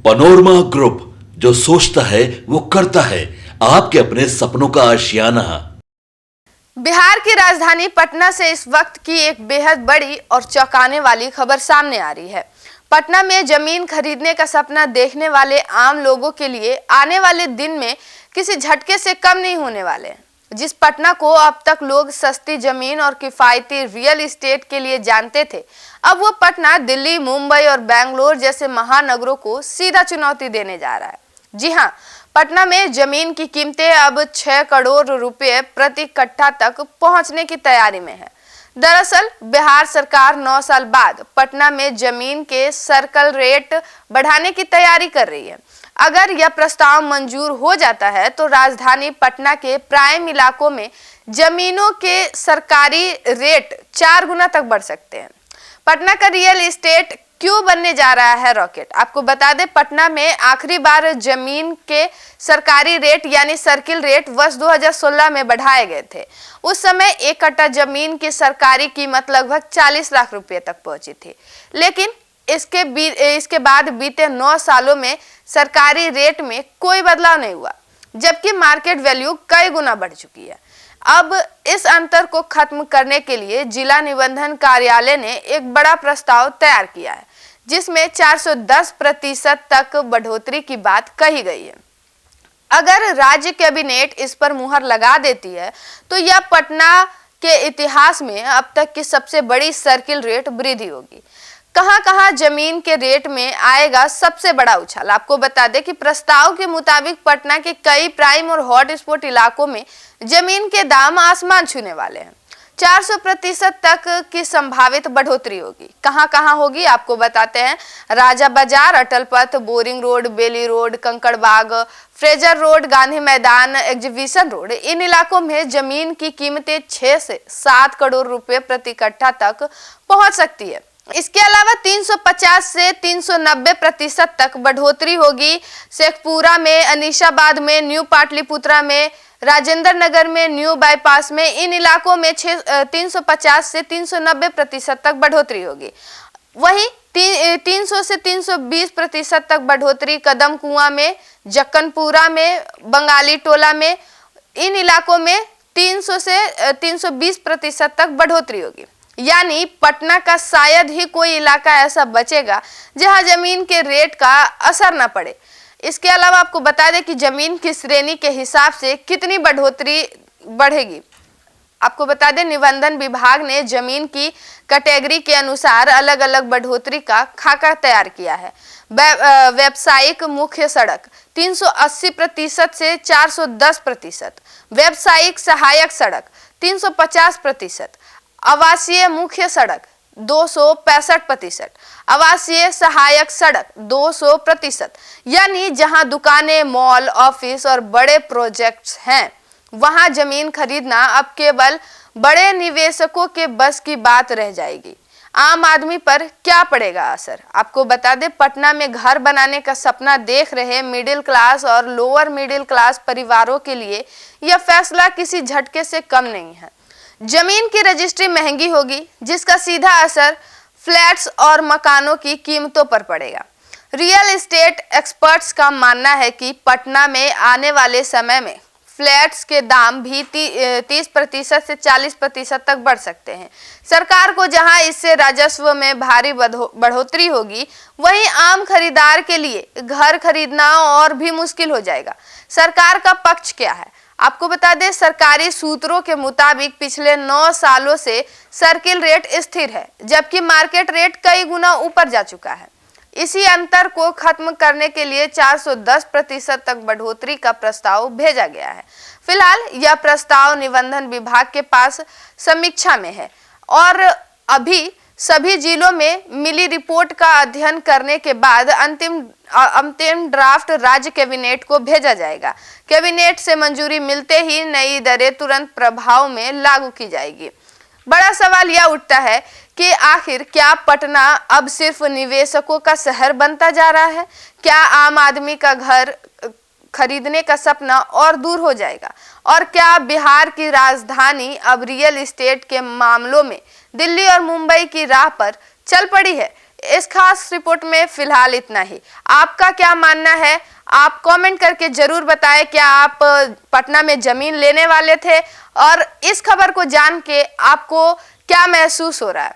Panorama group, जो सोचता है वो करता है। आपके अपने सपनों का आशियाना। बिहार की राजधानी पटना से इस वक्त की एक बेहद बड़ी और चौंकाने वाली खबर सामने आ रही है। पटना में जमीन खरीदने का सपना देखने वाले आम लोगों के लिए आने वाले दिन में किसी झटके से कम नहीं होने वाले। जिस पटना को अब तक लोग सस्ती जमीन और किफायती रियल एस्टेट के लिए जानते थे, अब वो पटना, दिल्ली, मुंबई और बेंगलोर जैसे महानगरों को सीधा चुनौती देने जा रहा है। जी हाँ, पटना में जमीन की कीमतें अब 6 करोड़ रुपए प्रति कट्ठा तक पहुंचने की तैयारी में है। दरअसल बिहार सरकार 9 साल बाद पटना में जमीन के सर्कल रेट बढ़ाने की तैयारी कर रही है। अगर यह प्रस्ताव मंजूर हो जाता है तो राजधानी पटना के प्राइम इलाकों में जमीनों के सरकारी रेट 4 गुना तक बढ़ सकते हैं। पटना का रियल एस्टेट क्यों बनने जा रहा है रॉकेट? आपको बता दें, पटना में आखिरी बार जमीन के सरकारी रेट यानी सर्किल रेट वर्ष 2016 में बढ़ाए गए थे। उस समय 1 कट्ठा जमीन की सरकारी कीमत लगभग 40 लाख रुपए तक पहुंची थी। लेकिन इसके बाद बीते 9 सालों में सरकारी रेट में कोई बदलाव नहीं हुआ, जबकि मार्केट वैल्यू कई गुना बढ़ चुकी है। अब इस अंतर को खत्म करने के लिए जिला निबंधन कार्यालय ने एक बड़ा प्रस्ताव तैयार किया है, जिसमें 410% तक बढ़ोतरी की बात कही गई है। अगर राज्य कैबिनेट इस पर मुहर लगा देती है तो यह पटना के इतिहास में अब तक की सबसे बड़ी सर्किल रेट वृद्धि होगी। कहां-कहां जमीन के रेट में आएगा सबसे बड़ा उछाल? आपको बता दें कि प्रस्ताव के मुताबिक पटना के कई प्राइम और हॉटस्पॉट इलाकों में जमीन के दाम आसमान छूने वाले हैं। 400% तक की संभावित बढ़ोतरी होगी। कहां-कहां होगी आपको बताते हैं। राजा Bazar, Atal Path, Boring road, Bailey road, Kankarbagh, Fraser road, Gandhi Maidan, exhibition road, इन इलाकों में जमीन की कीमतें 6 से 7 करोड़ रुपए प्रति कट्ठा तक पहुंच सकती है। इसके अलावा 350 से 390% तक बढ़ोतरी होगी शेखपुरा में, अनीसाबाद में, न्यू पाटलिपुत्रा में, राजेंद्र नगर में, न्यू बाईपास में। इन इलाकों में 350 से 390% तक बढ़ोतरी होगी। वहीं 300 से 320% तक बढ़ोतरी कदम कुआं में, जक्कनपुरा में, बंगाली टोला में। इन इलाकों में 300 से 320% तक बढ़ोतरी होगी। यानी पटना का शायद ही कोई इलाका ऐसा बचेगा जहां जमीन के रेट का असर न पड़े। इसके अलावा आपको बता दें कि जमीन की श्रेणी के हिसाब से कितनी बढ़ोतरी बढ़ेगी। आपको बता दें, निबंधन विभाग ने जमीन की कैटेगरी के अनुसार अलग अलग बढ़ोतरी का खाका तैयार किया है। व्यावसायिक मुख्य सड़क 380% से 410%, व्यावसायिक सहायक सड़क 350%, आवासीय मुख्य सड़क 265%, आवासीय सहायक सड़क 200%। यानी जहां दुकानें, मॉल, ऑफिस और बड़े प्रोजेक्ट्स हैं, वहां जमीन खरीदना अब केवल बड़े निवेशकों के बस की बात रह जाएगी। आम आदमी पर क्या पड़ेगा असर? आपको बता दें, पटना में घर बनाने का सपना देख रहे मिडिल क्लास और लोअर मिडिल क्लास परिवारों के लिए यह फैसला किसी झटके से कम नहीं है। जमीन की रजिस्ट्री महंगी होगी, जिसका सीधा असर फ्लैट्स और मकानों की कीमतों पर पड़ेगा। रियल एस्टेट एक्सपर्ट्स का मानना है कि पटना में आने वाले समय में फ्लैट्स के दाम भी 30% से 40% तक बढ़ सकते हैं। सरकार को जहां इससे राजस्व में भारी बढ़ोतरी होगी, वहीं आम खरीदार के लिए घर खरीदना और भी मुश्किल हो जाएगा। सरकार का पक्ष क्या है? आपको बता दें, सरकारी सूत्रों के मुताबिक पिछले 9 सालों से सर्किल रेट स्थिर है, जबकि मार्केट रेट कई गुना ऊपर जा चुका है। इसी अंतर को खत्म करने के लिए 410% तक बढ़ोतरी का प्रस्ताव भेजा गया है। फिलहाल यह प्रस्ताव निबंधन विभाग के पास समीक्षा में है और अभी सभी जिलों में मिली रिपोर्ट का अध्ययन करने के बाद अंतिम ड्राफ्ट राज्य कैबिनेट को भेजा जाएगा। कैबिनेट से मंजूरी मिलते ही नई दरें तुरंत प्रभाव में लागू की जाएगी। बड़ा सवाल यह उठता है कि आखिर क्या पटना अब सिर्फ निवेशकों का शहर बनता जा रहा है? क्या आम आदमी का घर खरीदने का सपना और दूर हो जाएगा? और क्या बिहार की राजधानी अब रियल एस्टेट के मामलों में दिल्ली और मुंबई की राह पर चल पड़ी है। इस खास रिपोर्ट में फिलहाल इतना ही। आपका क्या मानना है, आप कमेंट करके जरूर बताएं। क्या आप पटना में जमीन लेने वाले थे, और इस खबर को जान के आपको क्या महसूस हो रहा है।